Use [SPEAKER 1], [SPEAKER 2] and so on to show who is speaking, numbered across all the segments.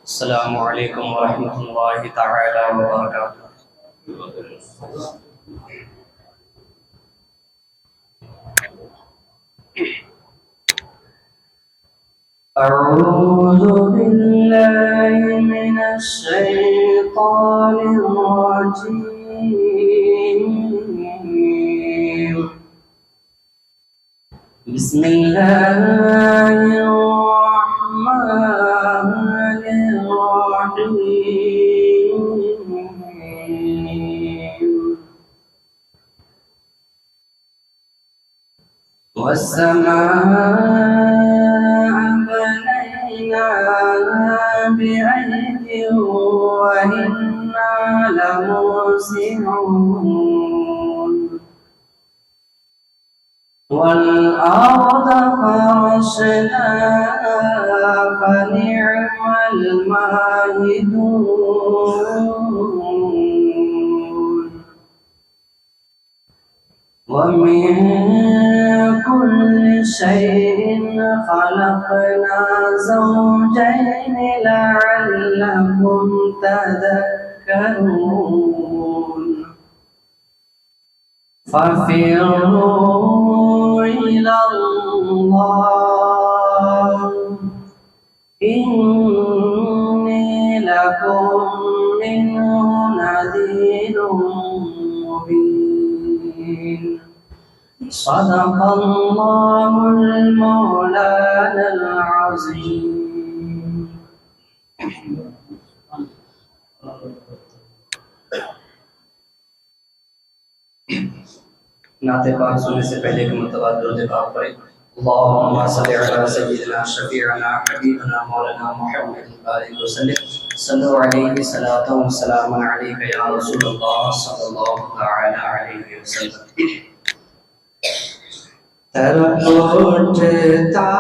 [SPEAKER 1] السلام علیکم ورحمۃ اللہ تعالی وبرکاتہ۔ اعوذ باللہ من الشیطان الرجیم، بسم اللہ الرحمن الرحیم۔ والسماء بنيناها بأيد وإنا لموسعون، والأرض فرشناها فنعم الماهدون، ومن كل شيء خلقنا زوجين لعلكم تذكرون، ففروا إلى الله إني لكم منه نذير مبين۔ صدق الله المولانا العظيم۔ نعت پاک سننے سے پہلے ایک مرتبہ درود پاک پڑھیں۔ اللهم صل على سيدنا شفيعنا حبيبنا مولانا محمد وآله وسلم، صلوا عليه صلاة وسلاما عليك يا رسول الله صلى الله تعالى عليه وسلم۔ اٹھتا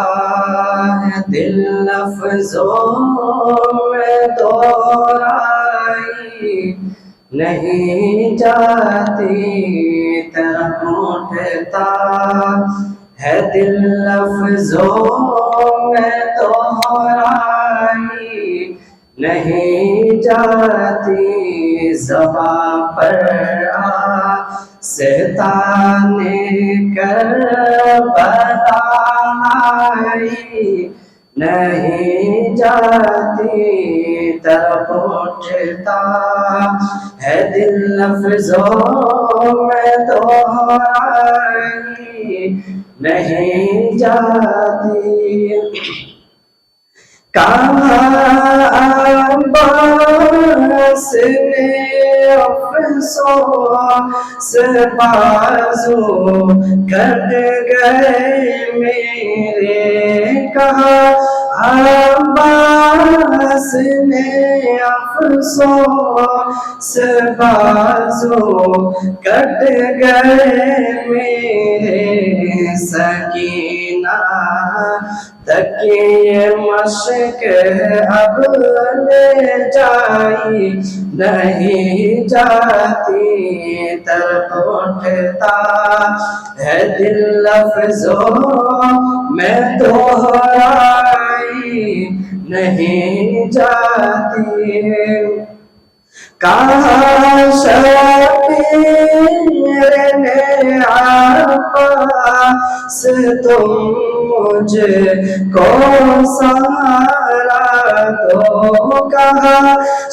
[SPEAKER 1] ہے دل لفظوں میں دوہرائی نہیں جاتی، طرف اٹھتا ہے دل لفظوں میں دوہرائی نہیں جاتی، زباں پر ستانے کر بتائی نہیں جاتی، طرف اٹھتا ہے دل لفظوں میں دوہرائی نہیں جاتی۔ کہاں عباس نے افسوس بازو کٹ گئے میرے، کہاں عباس نے افسوس بازو کٹ گئے میرے، سکینہ تکیے مشق اب لے جائی نہیں جاتی، طرف اٹھتا ہے دل لفظوں میں دوہرائی نہیں جاتی۔ کہاں شبیر نے عباس تم مجھ کو سہارا دو، کہاں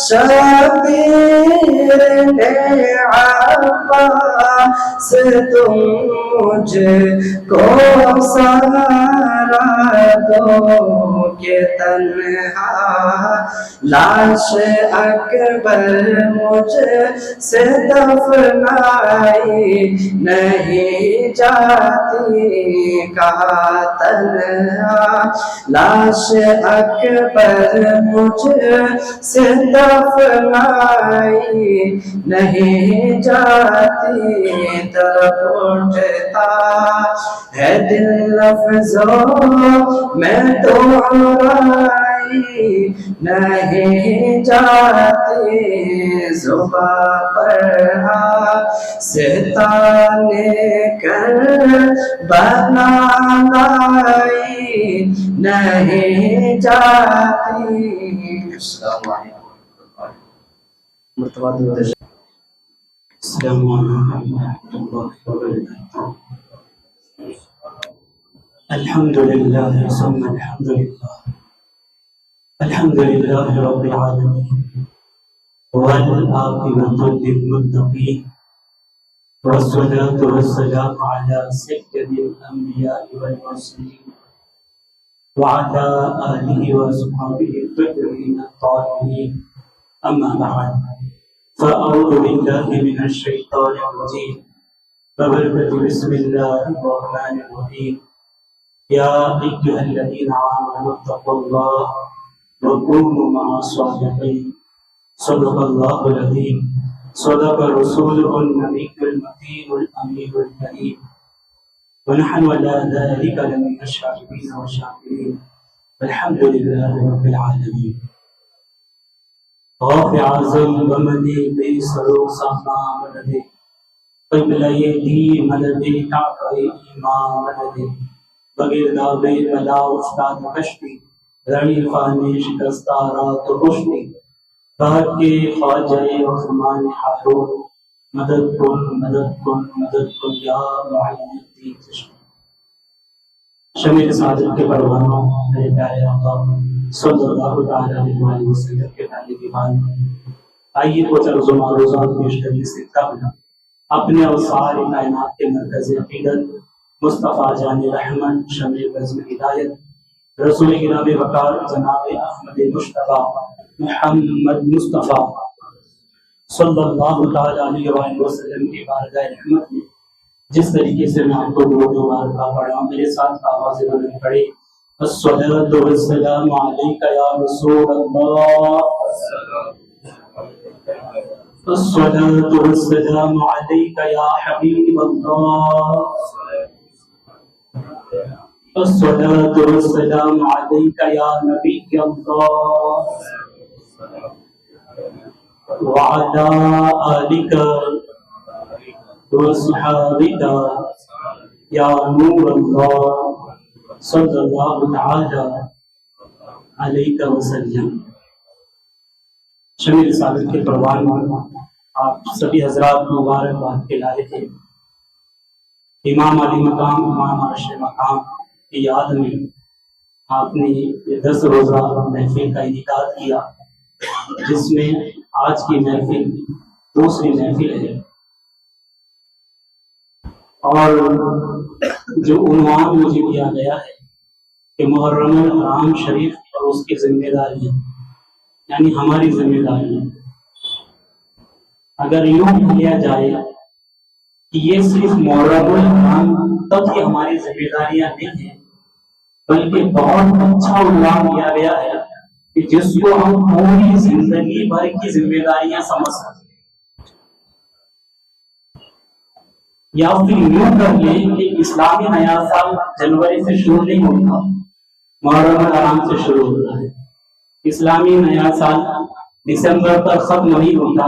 [SPEAKER 1] شبیر نے عباس تم مجھ کو سہارا دو، کہ تنہا لاش اکبر مجھ سے دفنائی نہیں جاتی، کہا تنہا لاش اکبر مجھ سے دفنائی نہیں جاتی، طرف اٹھتا ہے دل لفظوں میں دوہرائی نہیں جاتی، زباں پر ستانے کر بنائی نہیں جاتی. السلام علیکم. مرتبہ درود السلام علیکم ورحمۃ اللہ وبرکاتہ. الحمد للہ ثم الحمد للہ الحمد للہ رب العالمین والعاقبۃ للمتقین والصلاة والسلام على سيد الأنبياء والمرسلين وعلى آله وصحبه الطاهرين الطاهرين. أما بعد فأعوذ بالله من الشيطان الرجيم فبركة بسم الله الرحمن الرحيم. يا أيها الذين آمنوا اتقوا الله وكونوا مع الصادقين. صدق الله العظيم. صدق رسوله النبي المتين الأمين الكريم. ونحن على ذلك لمن الشاهدين والشاكرين. والحمد لله رب العالمين. غوث اعظم بمدی بے سرو ساما مدد قبلہ دی مدد کعبہ ایمان مدد بغیر دعوے بلا استاد کشتی رڑی خانے شکستہ رات روشنی بہت کے خواجہ عثمان ہارون مدد کن یا معین الدین چشتی. شمع رسالت کے پروانوں میرے پیارے آقا صلی اللہ تعالی علیہ وسلم کے پیارے دیوان، آئیے کچھ عرض و معروضات پیش کرنے سے قبل اپنے اور ساری کائنات کے مرکز عقیدت مصطفیٰ جان رحمت شمع بزم ہدایت رسول کرام وقار جناب احمد مصطفیٰ محمد مصطفیٰ صلی اللہ تعالی علیہ وآلہ وسلم کی بارگاہ رحمت میں جس طریقے سے میں آپ کو درود مبارکہ پڑھا ہوں، میرے ساتھ آواز بلند پڑھے. الصلاۃ والسلام علیک یا رسول اللہ، الصلاۃ والسلام علیک یا حبیب اللہ، الصلاۃ والسلام علیک یا نبی اللہ وعلی آلک وصحابک یا نور اللہ صلی اللہ تعالی علیہ وسلم. شمع رسالت کے پروان آپ سبھی حضرات مبارکباد کے لائق ہیں. امام علی مقام امام عرش مقام کی یاد میں آپ نے یہ 10 روزہ محفل کا انعقاد کیا، جس میں آج کی محفل دوسری محفل ہے. اور جو عنوان مجھے دیا گیا ہے کہ محرم الحرام شریف اور اس کی ذمہ داریاں، یعنی ہماری ذمہ داریاں، اگر یوں لیا جائے کہ یہ صرف محرم الحرام تک ہی ہماری ذمہ داریاں نہیں ہیں، بلکہ بہت اچھا عنوان دیا گیا ہے کہ جس کو ہم پوری زندگی بھر کی ذمہ داریاں سمجھ سکتے ہیں. یا پھر یوں کر لیں کہ اسلامی نیا سال جنوری سے شروع نہیں ہوتا، محرم الحرام سے شروع ہوتا ہے. اسلامی نیا سال دسمبر پر ختم نہیں ہوتا،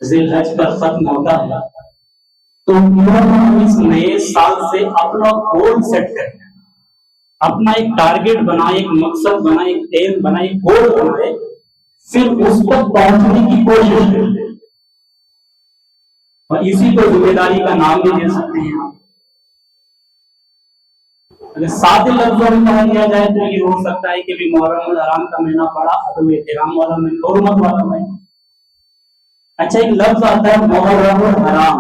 [SPEAKER 1] ذی الحج پر ختم ہوتا ہے. تو ہم اس نئے سال سے اپنا گول سیٹ کریں، اپنا ایک ٹارگٹ بنائے، ایک مقصد بنائے، ایک ایم بنائے، ایک گول بنائے، پھر اس تک پہنچنے کی کوشش کریں. اور اسی کو ذمہ داری کا نام بھی دے سکتے ہیں. اگر سادے لفظوں میں کہا دیا جائے تو یہ ہو سکتا ہے کہ بھی محرم الحرام کا مہینہ بڑا ادب احترام والا مہینہ، حرمت والا مہینہ. اچھا ایک لفظ آتا ہے محرم الحرام،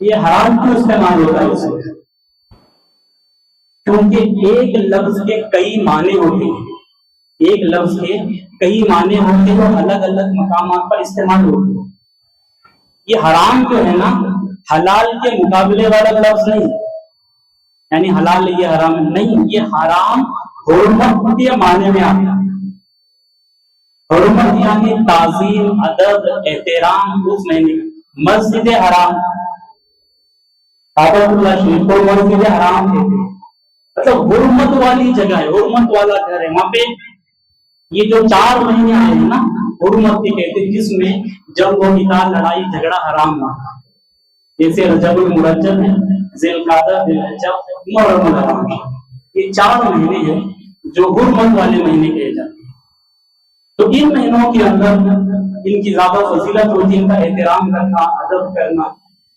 [SPEAKER 1] یہ حرام کیوں استعمال ہوتا ہے اس میں؟ کیونکہ ایک لفظ کے کئی معنی ہوتے ہیں، ایک لفظ کے کئی معنی ہوتے ہیں اور الگ الگ مقامات پر استعمال ہوتے ہیں. یہ حرام جو ہے نا حلال کے مقابلے والا لفظ نہیں، یعنی حلال یہ حرام نہیں، یہ حرام حرمت کے معنی میں آتا ہے. حرمت یعنی تعظیم، ادب، احترام. اس معنی مسجد حرام، کعبۃ اللہ شریف کو مسجد حرام کہتے ہیں، مطلب حرمت والی جگہ ہے، حرمت والا گھر ہے. وہاں پہ یہ جو 4 مہینے آئے ہیں نا حرمت کے کہتے ہیں، جس میں جنگ و قتال، لڑائی جھگڑا حرام ہوا، جیسے رجب المرجب ہے، ذی القعدہ، ذی الحجہ، محرم الحرام. یہ 4 مہینے ہیں
[SPEAKER 2] جو حرمت والے مہینے کہے جاتے ہیں. تو ان مہینوں کے اندر ان کی زیادہ فضیلت ہوتی ہے، ان کا احترام کرنا، ادب کرنا،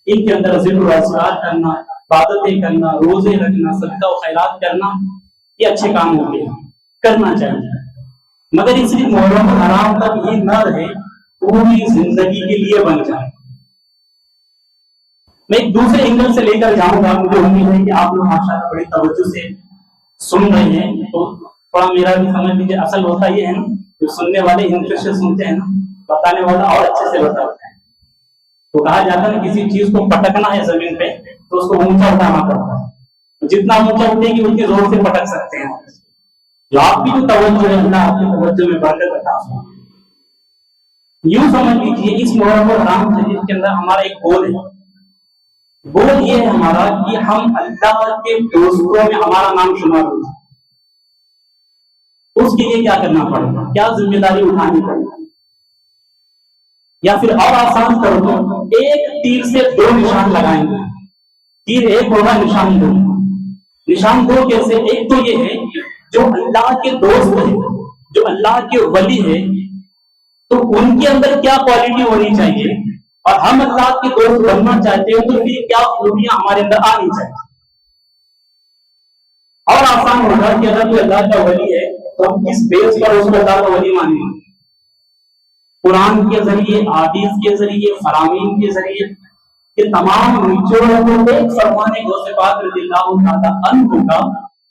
[SPEAKER 2] ان کے اندر ذکر و اذکار کرنا، عبادتیں کرنا، روزے رکھنا، صدقہ و خیرات کرنا، یہ اچھے کام ہوتے ہیں، کرنا چاہیے. مگر اس لیے محرم حرام تک یہ نہ رہے، پوری زندگی کے لیے بن جائے. میں ایک دوسرے اینگل سے لے کر جاؤں گا. مجھے امید ہے کہ آپ لوگ ماشاءاللہ بڑی توجہ سے سن رہے ہیں، تو تھوڑا میرا بھی سمجھ لیجیے. اصل ہوتا یہ ہے نا، جو سننے والے انٹرسٹ سے سنتے ہیں نا، بتانے والا اور اچھے سے بتاتا ہے. تو کہا جاتا ہے کسی چیز کو پٹکنا ہے زمین پہ تو اس کو اونچا اٹھانا پڑتا ہے. جتنا اونچا اٹھے گی اتنی زور سے پٹک سکتے ہیں. جو آپ کی جو توجہ ہے اللہ آپ کی توجہ میں برکت عطا فرمائے. یوں سمجھ لیجیے اس محرم الحرام شریف کے اندر ہمارا ایک گول ہے. گول یہ ہے ہمارا کہ ہم اللہ کے دوستوں میں ہمارا نام شمار ہو جائے. اس کے لیے کیا کرنا پڑے گا، کیا ذمہ داری اٹھانی پڑے گی؟ یا پھر اور آسان کر دو، ایک تیر سے دو نشان لگائیں گے. تیر ایک ہوگا، نشان دو. نشان دو کیسے؟ ایک تو یہ ہے جو اللہ کے دوست ہے، جو اللہ کے ولی ہے، تو ان کے اندر کیا کوالٹی ہونی چاہیے، اور ہم اللہ کے دوست بننا چاہتے ہیں تو پھر کیا خوبیاں ہمارے اندر آنی چاہیے. اور آسان ہوگا کہ اگر کوئی اللہ کا ولی ہے تو ہم کس بیس پر اس کو اللہ کا ولی مانیں گے. قرآن کے ذریعے، حدیث کے ذریعے، فرامین کے ذریعے، یہ تمام نچوڑوں کو ایک فرمانے کو پاک رضی اللہ تعالیٰ عنہ کا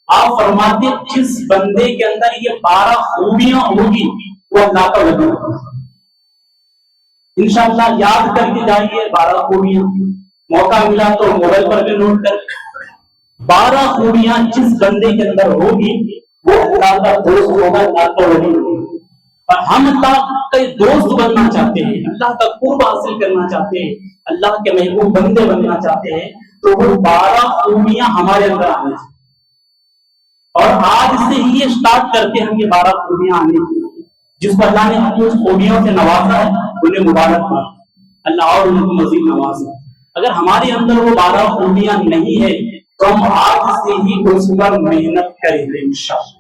[SPEAKER 2] آپ فرماتے جس بندے کے اندر یہ 12 خوبیاں ہوگی وہ اللہ کا ولی ہوگا. انشاءاللہ یاد کر کے جائیے 12 خوبیاں. موقع ملا تو موبائل پر بھی نوٹ کر. 12 خوبیاں جس بندے کے اندر ہوگی وہ اللہ کا دوست ہوگا، اللہ کا ولی ہوگا. اور ہم اللہ کے دوست بننا چاہتے ہیں، اللہ کا قرب حاصل کرنا چاہتے ہیں، اللہ کے محبوب بندے بننا چاہتے ہیں، تو وہ 12 خوبیاں ہمارے اندر آنے چاہیے. اور آج سے ہی یہ سٹارٹ کرتے ہیں یہ 12 خوبیاں آنے کی. جس کو اللہ نے اپنی خوبیوں سے نوازا ہے انہیں مبارکباد، اللہ اور ان کو مزید نوازا. اگر ہمارے اندر وہ 12 خوبیاں نہیں ہے تو ہم آج سے ہی اس پر محنت کریں گے انشاءاللہ.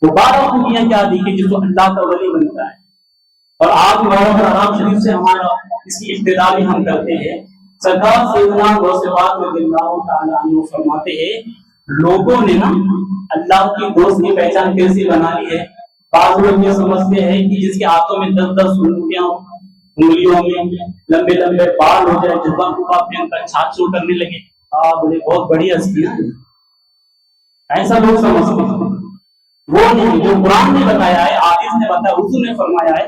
[SPEAKER 2] وہ 12 خوبیاں کیا دیکھیں جس کو اللہ کا ولی بنتا ہے. اور آج محرم الحرام شریف سے ہمارا اس کی ابتدا بھی ہم کرتے ہیں. سرکار سیدنا غوث پاک رضی اللہ تعالیٰ عنہ فرماتے ہیں لوگوں نے نا اللہ کی دوست کی پہچان کیسی بنا لی ہے. بعض لوگ یہ سمجھتے ہیں کہ جس کے ہاتھوں میں 10 انگلیاں، انگلیوں میں لمبے لمبے بال ہو جائے، جذبہ کو اپنے اندر چھاٹ چھوڑ کرنے لگے، بولے بہت بڑی ہستی ہے. ایسا لوگ سمجھتے ہیں. وہ نہیں، جو قرآن نے بتایا ہے، حدیث نے بتایا، حضور نے فرمایا ہے،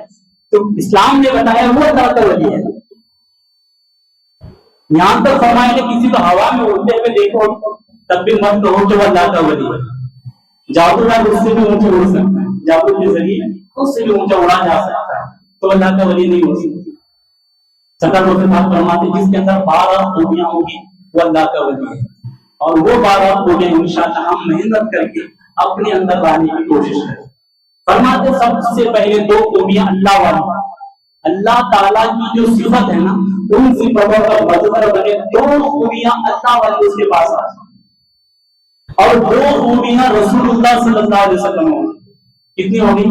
[SPEAKER 2] تو اسلام نے بتایا وہ اللہ کا ولی ہے. یہاں تک فرمایا کہ کسی کو ہوا میں اڑتے ہوئے دیکھو تب بھی مت کہو کہ وہ اللہ کا ولی ہے. جادوگر اس سے بھی اونچے اڑ سکتا ہے، جادو کے ذریعے اس سے بھی اونچا اڑا جا سکتا ہے، تو اللہ کا ولی نہیں ہو سکتا. سرکار فرماتے جس کے اندر 12 خوبیاں ہوگی وہ اللہ کا ولی ہے. اور وہ 12 خوبیاں انشاءاللہ ہم محنت کر کے اپنے اندر لانے کی کوشش کریں. فرماتے سب سے پہلے 2 خوبیاں اللہ والی، اللہ تعالیٰ کی جو صفت ہے نا ان صفتوں کا مظہر بنے. 2 خوبیاں اللہ والی اس کے پاس آ جائیں، اور 2 خوبیاں رسول اللہ صلی اللہ علیہ وسلم ہوں. کتنی ہوگی؟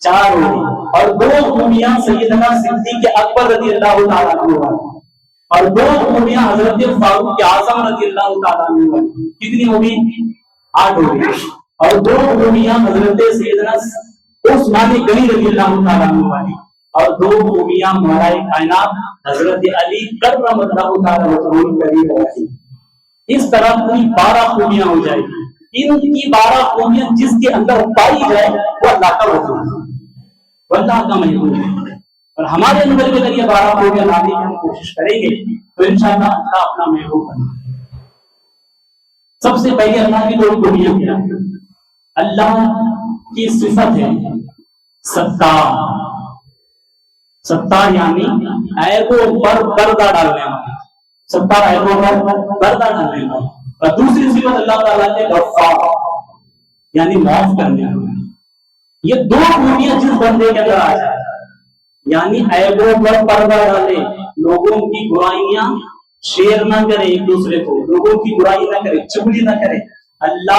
[SPEAKER 2] 4 ہوگی. اور 2 خوبیاں سیدنا صدیق اکبر رضی اللہ تعالیٰ عنہ، اور 2 خوبیاں حضرت فاروق اعظم رضی اللہ تعالیٰ عنہ. کتنی ہوگی؟ 8 ہوگی. اور 2 خوبیاں حضرت سیدنا عثمان غنی رضی اللہ تعالیٰ عنہ والی، اور 2 خوبیاں مولا کائنات حضرت علی کرم اللہ تعالیٰ وجہہ کریم والی. اس طرح پوری 12 خوبیاں ہو جائے گی. ان کی 12 خوبیاں جس کے اندر پائی جائے وہ اللہ کا ولی ہے، وہ اللہ کا محبوب ہے. اور ہمارے اندر بھی اگر یہ 12 خوبیاں لانے کی ہم کوشش کریں گے تو انشاءاللہ اللہ اپنا محبوب بنے. سب سے پہلے اللہ کی 2 خوبیاں کیا ہے؟ اللہ کی صفت ہے ستار. ستار یعنی عیبوں پر پردہ ڈالنے والا. ستار عیبوں پر پردہ ڈالنے والا. اور دوسری صفت اللہ تعالیٰ کے غفار یعنی معاف کرنے والا. یہ 2 خوبیاں جس بندے کے اندر آ جائے، یعنی عیبوں پر پردہ ڈالے، لوگوں کی برائیاں شیئر نہ کرے، ایک دوسرے کو لوگوں کی برائی نہ کرے، چگلی نہ کرے، اللہ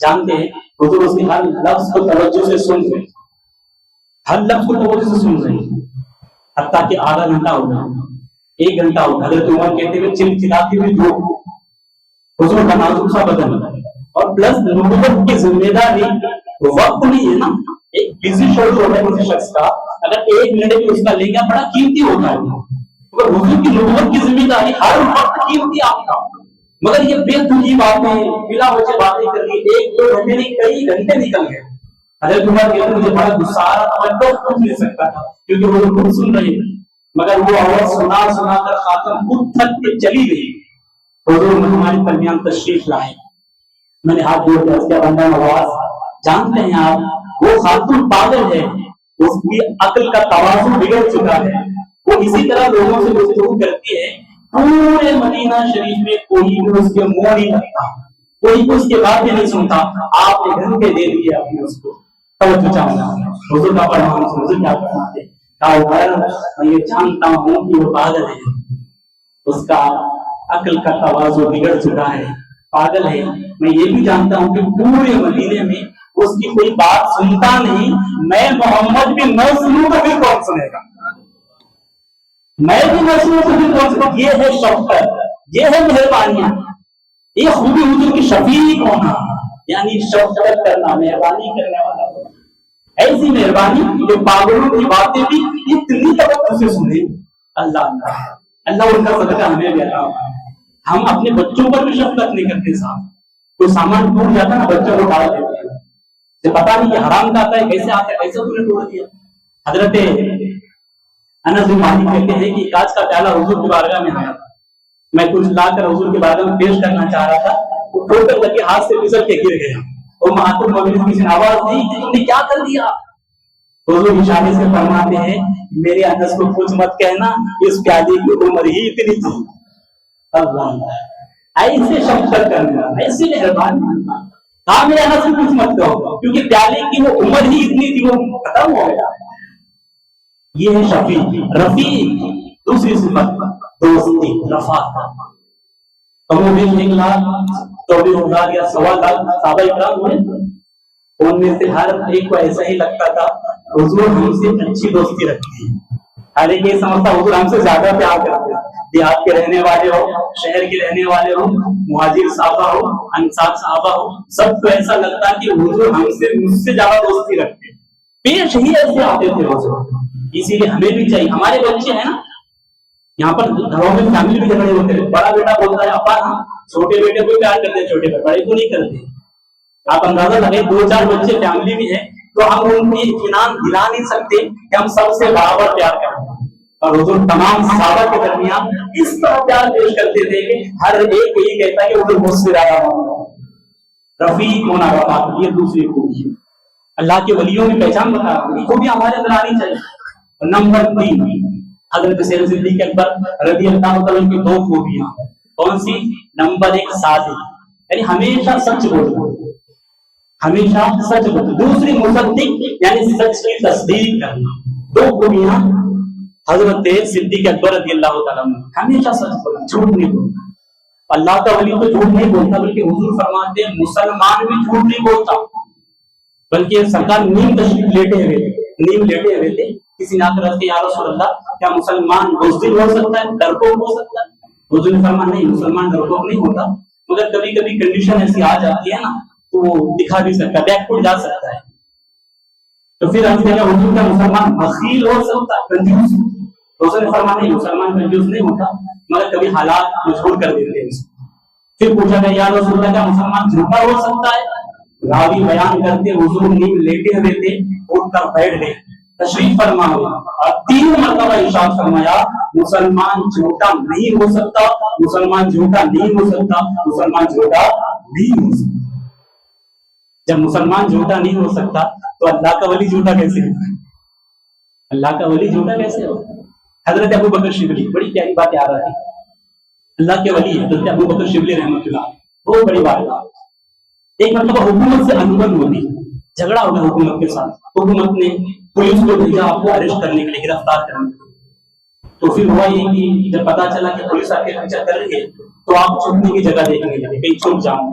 [SPEAKER 2] جانتے ہیں حضور اس کے ہر لفظ کو توجہ سے سن رہے، ہر لفظ کو توجہ سے سن رہے، حتیٰ کہ آدھا گھنٹہ ہو گیا، 1 گھنٹہ ہو گیا، حضرت عمر کہتے ہوئے چلچلاتی ہوئی دھوپ، حضور کا نازک سا بدن، اور پلس نبوت کی ذمہ داری وقت نہیں ہے نا، ایک بزی شیڈول ہوتا ہے کسی شخص کا، اگر 1 منٹ بھی اس کا لے گیا بڑا قیمتی ہوتا ہے، مگر حضور کی نبوت کی ذمہ داری ہر وقت قیمتی آپ کا، مگر یہ بے تجی باتیں بلا وجہ باتیں کر لی، 1-2 گھنٹے نہیں کئی گھنٹے نکل گئے۔ حضرت عمر کہتے ہیں مجھے بڑا غصہ آ رہا تھا، میں کچھ نہیں سکتا تھا کیونکہ وہ خود سن رہے تھے، مگر وہ آواز سنا سنا کر خاتم خود تھک کے چلی گئی۔ حضور نے ہمارے درمیان تشریف لائے، میں نے ہاتھ جوڑ دیا، اس کا بندہ نواز، جانتے ہیں آپ وہ خاتون پاگل ہے، اس کی عقل کا توازن بگڑ چکا ہے، وہ اسی طرح لوگوں سے گفتگو کرتی ہے، پورے مدینہ شریف میں کوئی بھی اس کے منہ نہیں لگتا، کوئی بھی اس کے بات بھی نہیں سنتا، آپ نے گھنٹے دے دیے اپنے اس کو توجہ چاہنا۔ حضور کا فرمان حضور کیا فرماتے ہیں، میں یہ جانتا ہوں کہ وہ پاگل ہے، اس کا عقل کا توازن بگڑ چکا ہے، پاگل ہے، میں یہ بھی جانتا ہوں کہ پورے مدینے میں اس کی کوئی بات سنتا نہیں، میں محمد بھی نہ سنوں تو پھر کون سنے گا، میں بھی نہ سنوں تو پھر کون سنے گا۔ یہ ہے شفقت، یہ ہے مہربانیاں، یہ خوبی حضور کی شفیق ہونا، یعنی شفقت کرنا، مہربانی کرنے والا، ایسی مہربانی کہ پاگلوں کی باتیں بھی اتنی توجہ سے سنے۔ اللہ اللہ ان کا صدقہ ہمیں بھی عطا فرمائے۔ ہم اپنے بچوں پر بھی شفقت نہیں کرتے، صاحب کوئی سامان ٹوٹ جاتا ہے نا، بچوں کو ڈال دیتے ہیں، سے پتا نہیں کہ حرام کا آتا ہے کیسے آتا ہے، کیسے انہوں نے توڑ دیا۔ حضرت انس بن مالک کہتے ہیں کہ کاچ کا پیالہ حضور کی بارگاہ میں آیا، میں کچھ لا کر حضور کی بارگاہ میں پیش کرنا چاہ رہا تھا، وہ ٹوٹ کر لگے ہاتھ سے پھسل کے گر گیا، اور محترم مومنین کسی نے آواز دی کہ تم نے کیا کر دیا؟ حضور اشارے سے فرماتے ہیں میرے انس کو کچھ مت کہنا، اس پیالے کی عمر ہی اتنی تھی۔ اللہ ایسے شفقت کرنا، ایسے مہربان کرنا، ہاں میرے انس کو کچھ مت کہو کیونکہ پیالے کی وہ عمر ہی اتنی تھی، وہ ختم ہو گیا۔ یہ ہے شفیق، رفیق، دوسری صفت دوستی، رفاقت۔ کم و بیش 1,24,000 یا 1.25 صحابہ اکرام ہوئے، ان میں سے ہر ایک کو ایسا ہی لگتا تھا حضور ہم سے اچھی دوستی رکھتے ہیں، ہر ایک یہ سمجھتا حضور ہم سے زیادہ پیار کرتے ہیں، دیہات کے رہنے والے ہو، شہر کے رہنے والے ہو، مہاجر صحابہ ہو، انصار صحابہ ہو، سب کو ایسا لگتا کہ حضور ہم سے مجھ سے زیادہ دوستی رکھتے ہیں، پیش ہی ایسے آتے تھے حضور۔ اسی لیے ہمیں بھی چاہیے، ہمارے بچے ہیں نا، یہاں پر گھروں میں فیملی بھی جھگڑے ہوتے ہیں، بڑا بیٹا بولتا ہے ابا ہم چھوٹے بیٹے کو پیار کرتے ہیں، چھوٹے بڑے کو نہیں کرتے۔ آپ اندازہ لگائیں 2-4 بچے فیملی میں ہیں تو ہم ان کی اطمینان دلا نہیں سکتے کہ ہم سب سے برابر پیار کرتے ہیں، اور حضور تمام صحابہ کے درمیان اس طرح پیار پیش کرتے تھے کہ ہر ایک یہی کہتا ہے کہ حضور مجھ سے زیادہ رفیق ہونا، رفاقت، یہ دوسری خوبی ہے۔ اللہ کے ولیوں میں پہچان بتا رہا ہوں، یہ خوبی ہمارے اندر آنی چاہیے۔ نمبر 3 حضرت سید صدیق اکبر رضی اللہ عنہ کی 2 خوبیاں، کون سی؟ نمبر 1 صادق، یعنی ہمیشہ سچ بولنا، ہمیشہ سچ بولنا۔ دوسری مصدق، یعنی سچ کی تصدیق کرنا۔ 2 خوبیاں حضرت صدیق اکبر رضی اللہ تعالیٰ عنہ، ہمیشہ سچ بولنا، جھوٹ نہیں بولنا۔ اللہ کا ولی تو جھوٹ نہیں بولتا، بلکہ حضور فرماتے ہیں مسلمان بھی جھوٹ نہیں بولتا، بلکہ سرکار نیم لیٹے ہوئے تھے، کسی نے آ کر یا رسول اللہ کیا مسلمان بزدل ہو سکتا ہے، ڈرپوک ہو سکتا ہے؟ حضور نے فرمایا نہیں، مسلمان ڈرپوک نہیں ہوتا، مگر کبھی کبھی کنڈیشن ایسی آ جاتی ہے نا تو وہ دکھا بھی سکتا ہے، بیک فٹ جا سکتا ہے۔ تو پھر ہم کہتے ہیں حضور کا مسلمان بخیل ہو سکتا ہے، کنجوس؟ حضور نے فرمایا نہیں، مسلمان کنجوس نہیں ہوتا، مگر کبھی حالات مجبور کر دیتے ہیں۔ پھر پوچھا گیا یا رسول اللہ کیا مسلمان جھوٹا ہو سکتا ہے؟ راوی بیان کرتے حضور نیم لیٹے ہوئے تھے، اٹھ کر بیٹھ گئے، تشریف فرما ہوا، اور 3 مرتبہ ارشاد فرمایا مسلمان جھوٹا نہیں ہو سکتا، مسلمان جھوٹا نہیں ہو سکتا، مسلمان جھوٹا نہیں ہو سکتا۔ جب مسلمان جھوٹا نہیں ہو سکتا تو اللہ کا ولی جھوٹا کیسے ہوگا؟ اللہ کا ولی جھوٹا کیسے ہوگا؟ حضرت ابو بکر شبلی، بڑی پیاری بات یاد آ رہی، اللہ کے ولی حضرت ابو بکر شبلی رحمۃ اللہ، بہت بڑی بات۔ ایک مرتبہ حکومت سے انبن ہوتی، جھگڑا ہو گیا حکومت کے ساتھ، حکومت نے پولیس کو بھیجا آپ کو اریسٹ کرنے کے لیے، گرفتار کرنے کے لیے۔ تو پھر ہوا یہ کہ جب پتا چلا کہ پولیس آپ کے پیچھا کر رہی ہے تو آپ چھپنے کی جگہ دیکھنے لگے، کہیں چھپ جاؤں،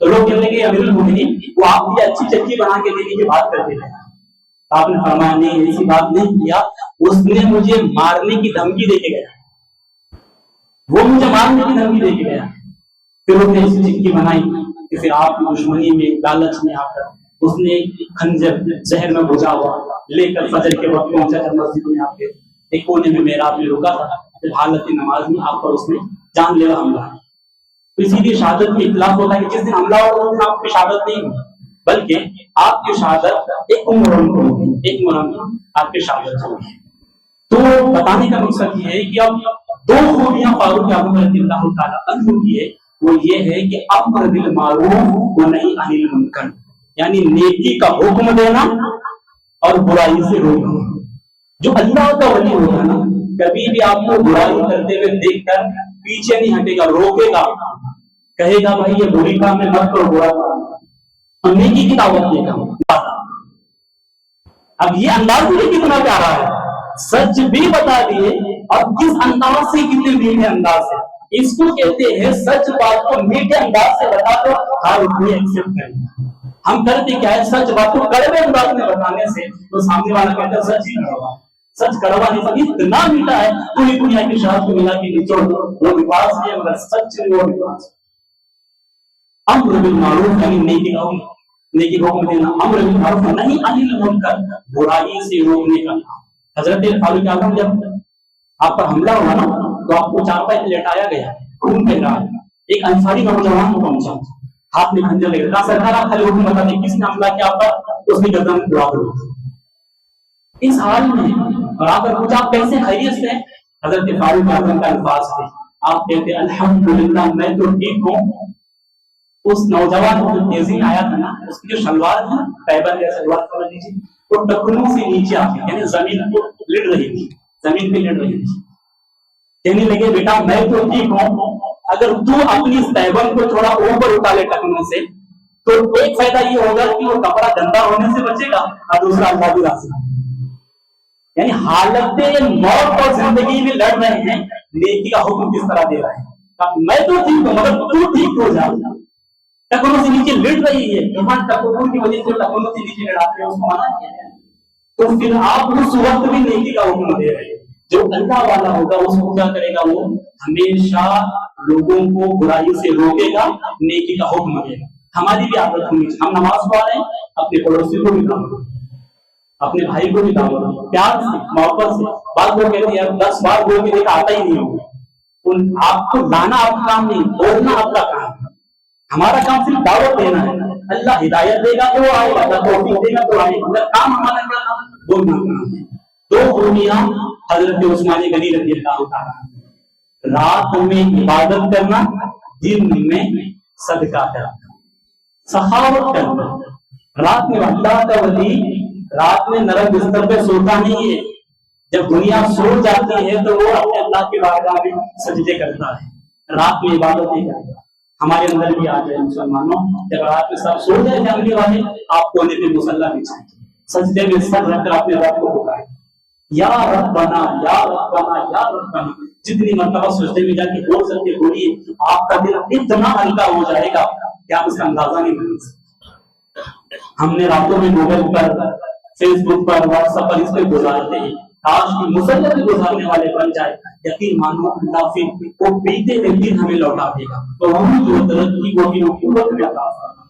[SPEAKER 2] تو لوگ کہنے لگے امیرُ المؤمنین وہ آپ کی اچھی چکی بنا کے دینے کی بات کرتے ہیں. آپ نے فرمایا نہیں ایسی بات نہیں کیا, اس نے مجھے مارنے کی دھمکی دے کے گیا, وہ مجھے مارنے کی دھمکی دے کے گیا. پھر اس نے ایسی چکی بنائی کہ پھر آپ کی دشمنی میں لالچ میں آ کر اس نے خنجر زہر میں بھجا ہوا لے کر فجر کے وقت پہنچا جب مسجد میں آپ کے ایک کونے میں محراب میں رکا تھا, پھر حالت نماز میں آپ پر اس نے جان لیوا حملہ. تو اسی لیے شہادت میں اطلاق ہوتا ہے کہ جس دن حملہ ہوگا اس دن آپ کی شہادت نہیں ہوگی, بلکہ آپ کی شہادت ایک عمر ہوگی, ایک عمر آپ کی شہادت ہوگی. تو بتانے کا مقصد یہ ہے کہ اب دو خوبیاں فاروق اعظم رضی اللہ تعالیٰ عنہ کی ہے, وہ یہ ہے کہ امر بالمعروف و نہی عن المنکر, یعنی نیکی کا حکم دینا اور برائی سے روکنا. جو اللہ کا ولی ہوگا نا کبھی بھی آپ کو برائی کرتے ہوئے دیکھ کر پیچھے نہیں ہٹے گا, روکے گا, کہے گا بھائی یہ بری کام ہے مت کرو, برا کام اور نیکی کی دعوت دے گا. اب یہ انداز بھی کتنا پیارا ہے, سچ بھی بتا دیے اور کس انداز سے, کتنے میٹھے انداز سے. اس کو کہتے ہیں سچ بات کو میٹھے انداز سے بتا دو ہر کوئی ایکسپٹ کرے. ہم کرتے کیا ہے, سچ بات کو کڑوے انداز میں بتانے سے تو سامنے والا کہتا ہے سچ ہی کڑوا, سچ کڑوا نہیں سکتی, اتنا میٹھا ہے پوری دنیا کی شہد کو ملا کے نچوڑ دو, وہ وکاس ہے مگر سچ وہ وکاس. امر بالمعروف یعنی نیکی کا حکم, نیکی کا حکم دینا, امر بالمعروف نہیں عن المنکر برائی سے روکنے کا. حضرت فاروق اعظم جب آپ پر حملہ ہوا نا تو آپ کو چارپائی پہ لٹایا گیا, خون بہ رہا ہے. ایک انصاری نوجوان پہنچا, ہاتھ میں خنجر لے کر, سرکار آپ خالی حکم بتا دیں کس نے حملہ کیا آپ پر, اس نے گردن اڑا دو. اس حال میں اور آپ پر پوچھا آپ کیسے خیریت سے, حضرت فاروق اعظم کا الفاظ تھے, آپ کہتے الحمدللہ میں تو ٹھیک ہوں. اس نوجوان کو جو تیزی آیا تھا نا, اس کی جو شلوار تھی فائبر یا شلوار سمجھ لیجیے, وہ ٹکنوں سے نیچے آ گئی, یعنی زمین کو لڑ رہی تھی, زمین پہ لڑ رہی تھی. کہنے لگے بیٹا میں تو ٹھیک ہوں, اگر تو اپنی اس تیبن کو تھوڑا اوپر اٹھا لے ٹکنوں سے تو ایک فائدہ یہ ہوگا کہ وہ کپڑا گندا ہونے سے بچے گا اور دوسرا اللہ بھی راضی. یعنی حالت موت اور زندگی میں لڑ رہے ہیں, نیکی کا حکم کس طرح دے رہے ہیں. میں تو ٹھیک ہوں مگر تو ٹھیک ہو جا. ٹکنوں سے نیچے لڑ رہی ہے, ٹکنوں کی وجہ سے ٹکنوں سے نیچے لڑاتے ہیں, اس کو منع کیا ہے. تو پھر آپ اس وقت بھی نیکی کا حکم دے رہے ہیں. جو اللہ والا ہوگا اس کو کیا کرے گا, وہ ہمیشہ لوگوں کو برائی سے روکے گا, نیکی کا حکم دے گا. ہماری بھی عادت ہونی چاہیے, ہم نماز پڑھ رہے ہیں اپنے پڑوسی کو بھی دعوت, اپنے بھائی کو بھی دعوت, پیار سے محبت سے. بعض لوگ کہتے ہیں 10 بار بول کے دیکھا آتا ہی نہیں ہوگا. آپ کو لانا آپ کا کام نہیں, بولنا آپ کا کام ہے. ہمارا کام صرف دعوت دینا ہے. اللہ ہدایت دے گا تو آئے گا, اللہ توفیق دے گا تو آئے گا. کام ہمارا کیا کام, بولنا کام ہے. دو خوبیاں حضرت عثمان غنی رضی اللہ تعالیٰ, رات میں عبادت کرنا, دن میں صدقہ کرنا, سخاوت کرنا. رات میں اللہ کا ولی رات میں نرم بستر پہ سوتا نہیں ہے, جب دنیا سو جاتی ہے تو وہ اپنے اللہ کے بارگاہ میں سجدے کرتا ہے, رات میں عبادت نہیں کرتا. ہمارے اندر بھی آ جائے مسلمانوں, جب رات میں سب سو جائے فیملی والے, آپ کونے پہ مصلی بچھائیں, سجدے میں سر رکھ کر اپنے رب کو پکاریں, یا ربنا یا ربنا یا ربنا. جتنی مرتبہ سجدے میں جا کے بول سکتے بولیے, آپ کا دل اتنا ہلکا ہو جائے گا کہ آپ اس کا اندازہ نہیں کر سکتے. ہم نے راتوں میں گوگل پر, فیس بک پر, واٹس ایپ پر اس پہ گزارتے ہیں. کاش کی مسلح بھی گزارنے والے بن جائے. یقین مانو اللہ پھر وہ بیتے ہوئے دن ہمیں لوٹا دے گا. تو ہم جو ترقی وہ بھی قوت میں عطا فرمائے.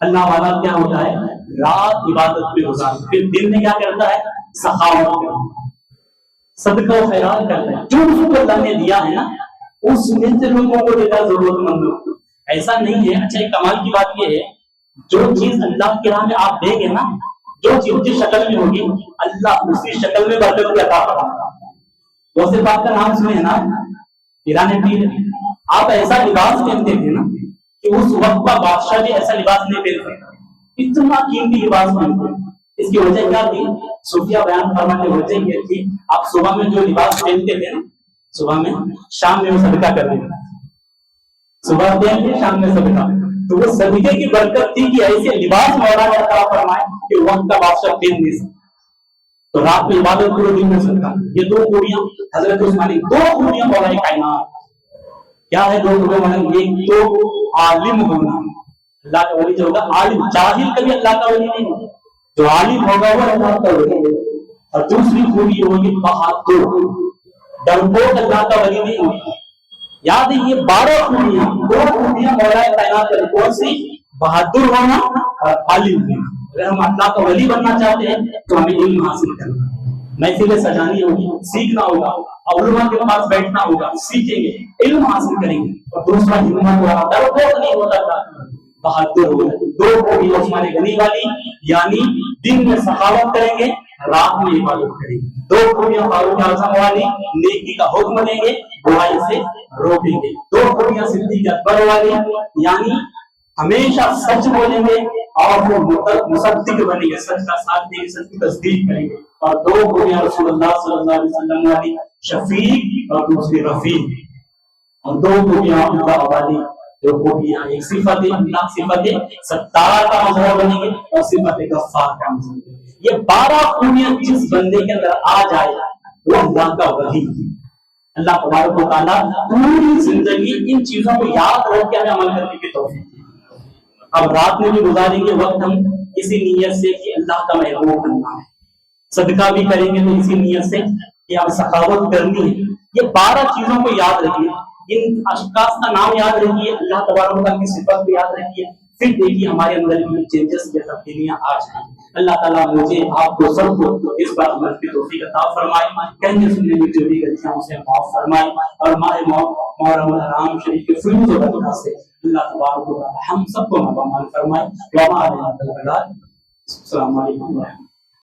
[SPEAKER 2] اللہ والا کیا ہوتا ہے, رات عبادت پہ گزارتا, پھر دن میں کیا کرتا ہے, سخاوت کرتا, صدقہ و خیرات کرتا ہے. جو اس کو اللہ نے دیا ہے نا اس میں سے لوگوں کو دیتا, ضرورت مندوں کو. ایسا نہیں ہے. اچھا ایک کمال کی بات یہ ہے, جو چیز اللہ کی راہ میں آپ دیں گے نا, جو چیز جس شکل میں ہوگی اللہ اسی شکل میں برکت عطا فرمائے. غوث پاک کا نام سنے نا, ایران پیر. آپ ایسا لباس پہنتے تھے نا کہ اس وقت کا بادشاہ بھی ایسا لباس نہیں پہن سکتا, اتنا قیمتی لباس پہنتے. اس کی وجہ کیا تھی, صوفیہ بیان فرمانے کی وجہ یہ تھی, آپ صبح میں جو لباس پہنتے تھے نا, صبح میں, شام میں وہ صدقہ کرنے کا, صبح پہنتے شام میں صدقہ. تو وہ صدقے کی برکت تھی کہ ایسے لباس مولانا عطا فرمائے کہ وقت کا بادشاہ پہن نہیں سکتا. تو رات میں عبادت پورے دن میں صدقہ. یہ دو خوبیاں حضرت عثمانی, دو خوبیاں مولا کائنات. کیا ہے دو خوبیاں؟ ایک تو عالم ہونا, اللہ کا ولی جو ہوگا عالم، جاہل کبھی اللہ کا ولی نہیں ہوگا، جو عالم ہوگا وہ اللہ کا ولی ہوگا۔ اور دوسری خوبی ہوگی بہادر، ڈرپوک اللہ کا ولی نہیں ہوگا۔ یاد ہے یہ 12 خوبیاں، 2 خوبیاں مولا کائنات کی، کون سی؟ بہادر ہونا اور عالم ہونا۔ اگر ہم اللہ کا ولی بننا چاہتے ہیں تو ہمیں علم حاصل کرنا، محفلیں سجانی ہوگی، سیکھنا ہوگا، علماء کے پاس بیٹھنا ہوگا، سیکھیں گے، علم حاصل کریں گے۔ اور دوسرا ہمت والا، ڈرپوک نہیں ہوتا، بہادر ہوگا۔ 2 خوبی عثمان غنی والی، یعنی دن میں سخاوت کریں گے، رات میں عبادت کریں گے۔ 2 خوبیاں فاروق اعظم والی، نیکی کا حکم دیں گے، برائی سے روکیں گے۔ 2 خوبیاں صدیق اکبر والی، یعنی ہمیشہ سچ بولیں گے اور وہ مصدق بنیں گے، سچ کا ساتھ دیں گے، سچ کی تصدیق کریں گے۔ اور 2 خوبیاں رسول اللہ صلی اللہ علیہ وسلم والی، شفیق اور دوسری رفیق۔ اور 2 خوبیاں اللہ والی، جو خوبیاں ایک صفت اللہ، صفت ستار کا مظہر بنیں گے اور صفت غفار کا مظہر۔ یہ 12 خوبیاں جس بندے کے اندر آ جائے وہ اللہ کا ولی۔ اللہ تبارک و تعالیٰ پوری زندگی ان چیزوں کو یاد رکھ کے ہمیں عمل کرنے کی توفیق دے۔ اب رات میں بھی گزاریں گے وقت ہم اسی نیت سے کہ اللہ کا محبوب بننا ہے، صدقہ بھی کریں گے تو اسی نیت سے کہ ہم سخاوت کرنی ہے۔ یہ 12 چیزوں کو یاد رکھیے، ان اشخاص کا نام یاد رکھیے، اللہ تبارک و تعالیٰ کی صفات بھی یاد رکھیے، پھر دیکھیے ہمارے اندر بھی چینجز یا تبدیلیاں آ جائیں۔ اللہ تعالیٰ مجھے آپ کو سب کو اس پر عمل کی توفیق عطا فرمائے، کہنے سننے میں جو بھی غلطیاں اسے معاف فرمائے، اور ماہ محرم الحرام شریف کے فیوز و برکات سے اللہ تبارک و تعالیٰ ہم سب کو عمل فرمائے۔ وما علینا الا البلاغ۔ السلام علیکم ورحمۃ اللہ۔